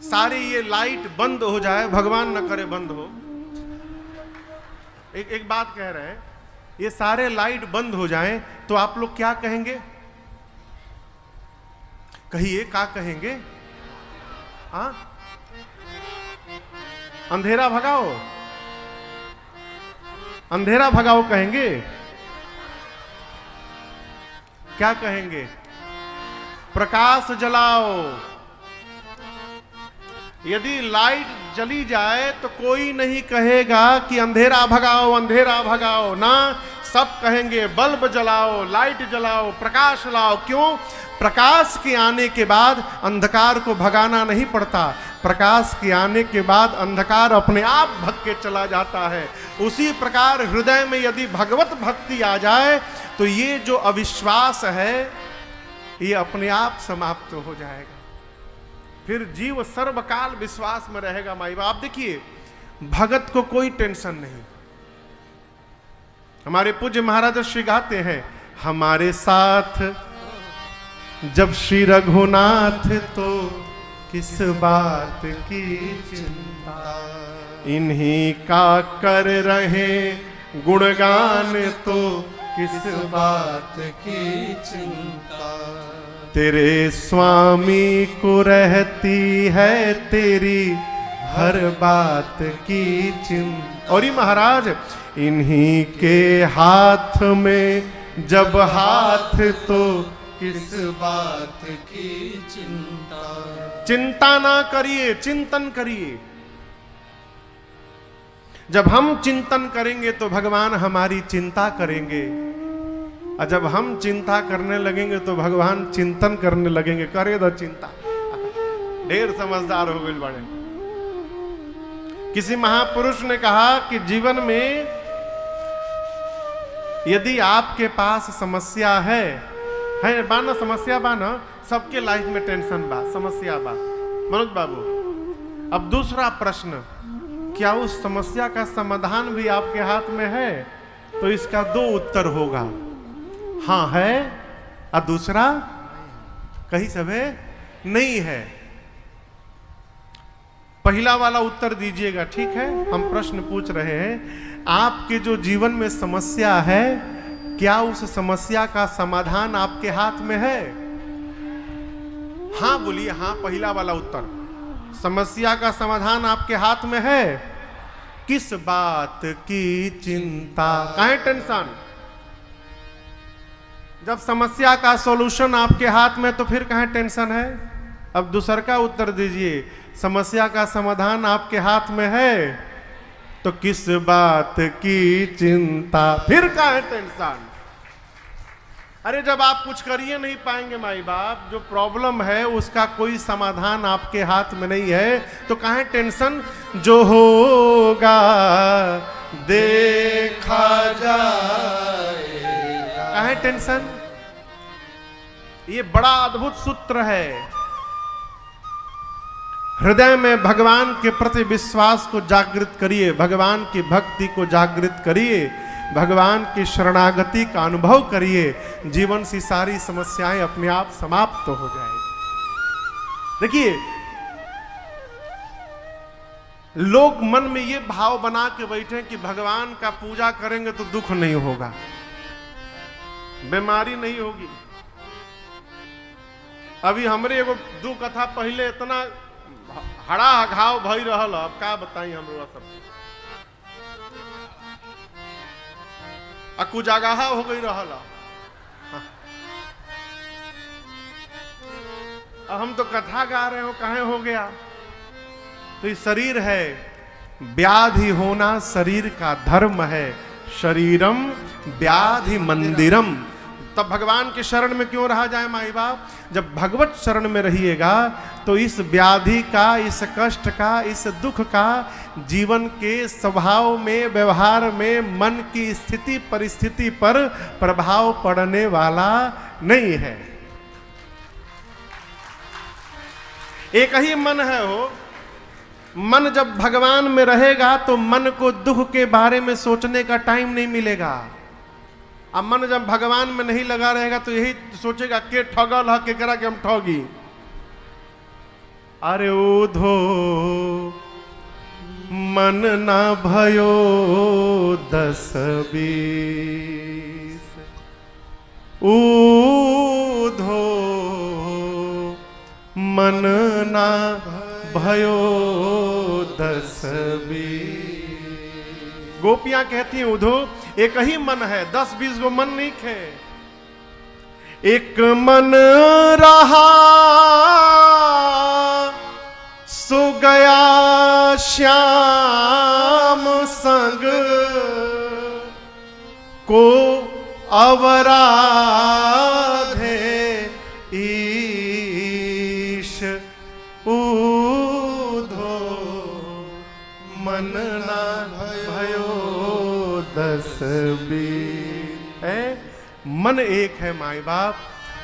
सारे ये लाइट बंद हो जाए, भगवान न करे बंद हो। एक बात कह रहे हैं, ये सारे लाइट बंद हो जाएं तो आप लोग क्या कहेंगे? कहिए, क्या कहेंगे? हाँ, अंधेरा भगाओ, अंधेरा भगाओ कहेंगे? क्या कहेंगे? प्रकाश जलाओ। यदि लाइट जली जाए तो कोई नहीं कहेगा कि अंधेरा भगाओ, अंधेरा भगाओ ना। सब कहेंगे बल्ब जलाओ, लाइट जलाओ, प्रकाश लाओ। क्यों? प्रकाश के आने के बाद अंधकार को भगाना नहीं पड़ता। प्रकाश के आने के बाद अंधकार अपने आप भग के चला जाता है। उसी प्रकार हृदय में यदि भगवत भक्ति आ जाए तो ये जो अविश्वास है ये अपने आप समाप्त हो जाएगा। फिर जीव सर्वकाल विश्वास में रहेगा माई बाप। देखिए, भगत को कोई टेंशन नहीं। हमारे पूज्य महाराज श्री गाते हैं, हमारे साथ जब श्री रघुनाथ तो किस बात की चिंता, इन्हीं का कर रहे गुणगान तो किस बात की चिंता। तेरे स्वामी को रहती है तेरी हर बात की चिंता। और ये महाराज, इन्हीं के हाथ में जब हाथ तो किस बात की चिंता। चिंता ना करिए, चिंतन करिए। जब हम चिंतन करेंगे तो भगवान हमारी चिंता करेंगे, और जब हम चिंता करने लगेंगे तो भगवान चिंतन करने लगेंगे। करे दो चिंता। ढेर समझदार हो गए बड़े। किसी महापुरुष ने कहा कि जीवन में यदि आपके पास समस्या है बाना, समस्या बाना, सबके लाइफ में टेंशन बा, समस्या बा मनोज बाबू। अब दूसरा प्रश्न, क्या उस समस्या का समाधान भी आपके हाथ में है? तो इसका दो उत्तर होगा, हाँ है और दूसरा कहीं सभे नहीं है। पहला वाला उत्तर दीजिएगा, ठीक है? हम प्रश्न पूछ रहे हैं, आपके जो जीवन में समस्या है, क्या उस समस्या का समाधान आपके हाथ में है? हाँ बोलिए, हाँ पहला वाला उत्तर। समस्या का समाधान आपके हाथ में है। किस बात की चिंता, काहे टेंशन? जब समस्या का सॉल्यूशन आपके हाथ में तो फिर काहे टेंशन है? अब दूसर का उत्तर दीजिए, समस्या का समाधान आपके हाथ में है तो किस बात की चिंता, फिर काहे टेंशन? अरे जब आप कुछ करिए नहीं पाएंगे माई बाप, जो प्रॉब्लम है उसका कोई समाधान आपके हाथ में नहीं है तो काहे टेंशन? जो होगा देखा जाएगा, काहे टेंशन? ये बड़ा अद्भुत सूत्र है। हृदय में भगवान के प्रति विश्वास को जागृत करिए, भगवान की भक्ति को जागृत करिए, भगवान की शरणागति का अनुभव करिए, जीवन से सारी समस्याएं अपने आप समाप्त हो जाएगी। देखिए, लोग मन में ये भाव बना के बैठे कि भगवान का पूजा करेंगे तो दुख नहीं होगा, बीमारी नहीं होगी। अभी हमरे एगो दू कथा पहले इतना हड़ा घाव भई रहल, अब का बताई हम लोग सब, कुजागाहा हो गई रहल। हम तो कथा गा रहे हो, कहे हो गया? तो ये शरीर है, व्याधि होना शरीर का धर्म है, शरीरम व्याधि मंदिरम। तब भगवान के शरण में क्यों रहा जाए माई बाप? जब भगवत शरण में रहिएगा तो इस व्याधि का, इस कष्ट का, इस दुख का जीवन के स्वभाव में, व्यवहार में, मन की स्थिति परिस्थिति पर प्रभाव पड़ने वाला नहीं है। एक ही मन है हो। मन जब भगवान में रहेगा तो मन को दुख के बारे में सोचने का टाइम नहीं मिलेगा। अब मन जब भगवान में नहीं लगा रहेगा तो यही सोचेगा के ठगल है, केकरा के हम ठगी। अरे उधो मन ना भयो 10-20, उधो मन ना भयो 10-20। गोपियां कहती हैं उधो एक ही मन है, 10-20 गो मन नहीं खे। एक मन रहा सो गया श्याम संग, को अवराधे ईश, उधो मन ना भयो 10-20। है मन एक है माई बाप।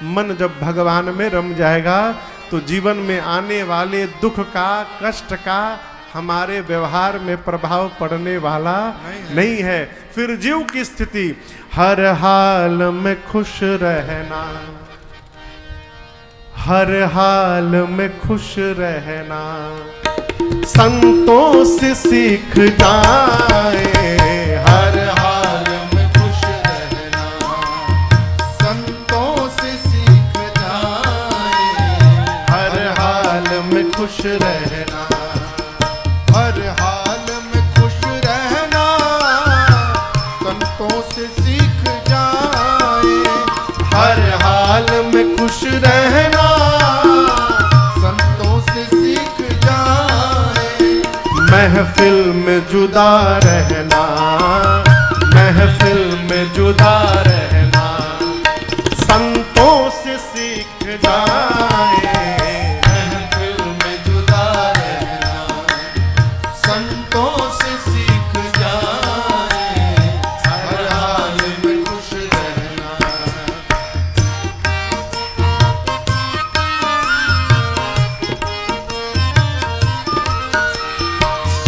मन जब भगवान में रम जाएगा तो जीवन में आने वाले दुख का, कष्ट का हमारे व्यवहार में प्रभाव पड़ने वाला नहीं है। फिर जीव की स्थिति हर हाल में खुश रहना, हर हाल में खुश रहना, संतों से सीख जाए। हर हाल में खुश रहना, संतों से सीख जाए। हर हाल में खुश रहना, हर हाल में खुश रहना, संतों से सीख जाए। हर हाल में खुश रहना, संतों से सीख जाए। महफिल में जुदा रहना, महफिल में जुदा रहना, संतों से सीख जाए। महफिल में जुदा रहना, संतों से सीख जाए। हर हाल में खुश रहना।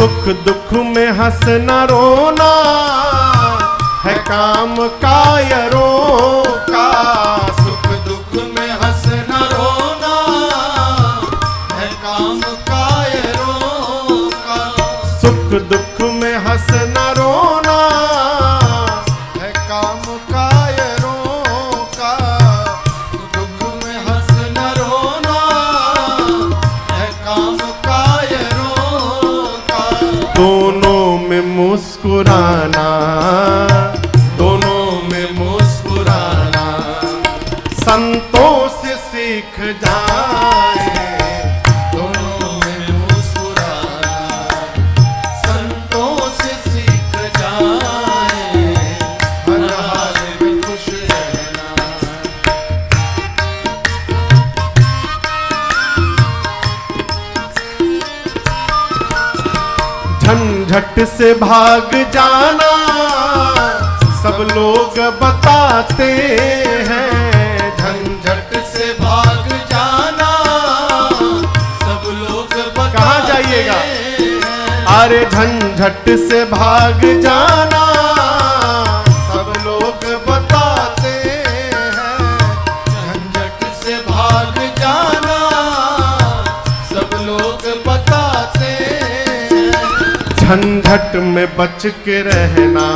सुख दुख में हंसना रोना है काम कायरों का। सुख दुख में हंसना रोना है काम कायरों का। सुख दुख में हंसना रोना है काम कायरों का। दुख में हंसना रोना है काम कायरों का। दोनों में मुस्कुराना, दोनों में मुस्कुराना संतों से सीख जाए। दोनों में मुस्कुराना संतों से सीख जाए। हर हाल में खुश रहना। झंझट से भाग जाना सब लोग बताते हैं। झंझट से भाग जाना सब लोग बताते कहाँ जाइएगा? हैं। अरे झंझट से भाग जाना सब लोग बताते हैं। झंझट से भाग जाना सब लोग बताते हैं। झंझट में बच के रहना,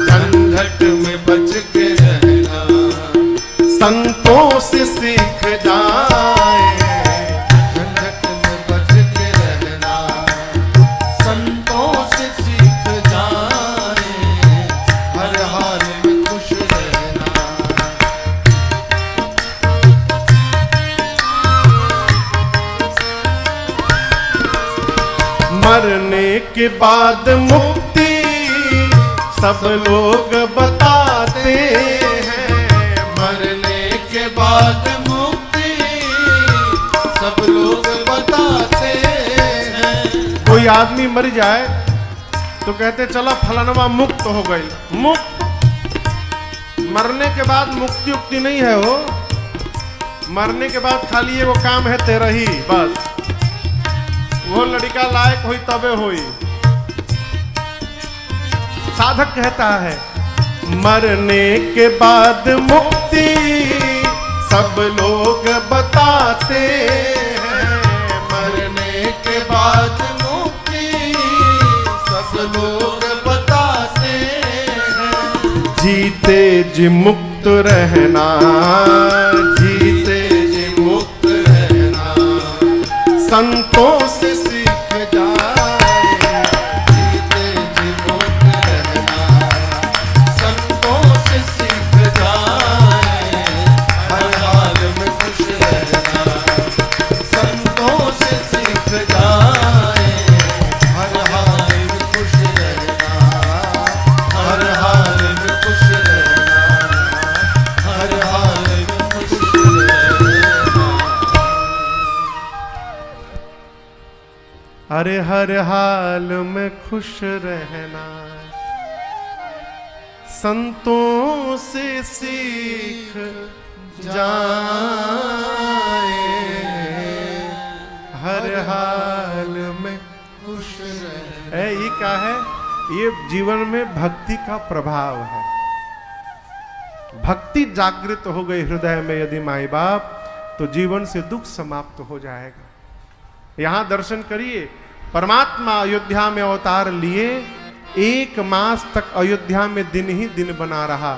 झंझट में बच के रहना संतों से सीख जाए। झंझट में बच के रहना संतों से सीख जाए। हर हाल में खुश रहना। मरने के बाद मुक्ति सब लोग बताते हैं। मरने के बाद मुक्ति सब लोग बताते हैं। कोई आदमी मर जाए तो कहते चला फलानवा मुक्त हो गई। मुक्त मरने के बाद मुक्ति उक्ति नहीं है हो। मरने के बाद खाली एगो काम है तेरा ही बस। वो लड़का लायक हुई तबे हुई। साधक कहता है मरने के बाद मुक्ति सब लोग बताते हैं। मरने के बाद मुक्ति सब लोग बताते हैं। जीते जी मुक्त रहना, जीते जी मुक्त रहना संतों से सीख जाए। जीते जी मुक्त रहना संतों से सीख जाए। हर हाल में खुश रहना संतों से सीख जाए। हर हाल में खुश रहना। हर हाल में खुश रहना। हर हाल में खुश रहना। अरे हर हाल में खुश रहना संतों से सीख जाए। हर हाल में खुश रहना। ये क्या है? ये जीवन में भक्ति का प्रभाव है। भक्ति जागृत हो गई हृदय में यदि माई बाप तो जीवन से दुख समाप्त हो जाएगा। यहां दर्शन करिए, परमात्मा अयोध्या में अवतार लिए 1 मास तक अयोध्या में दिन ही दिन बना रहा।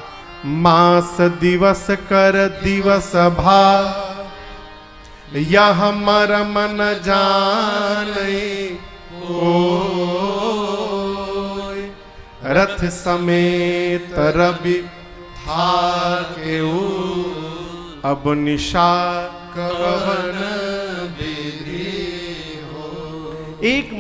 मास दिवस कर दिवस भा यह मरम न जाने कोई। रथ समेत रवि था केऊ अब निशा कहन विधि हो। एक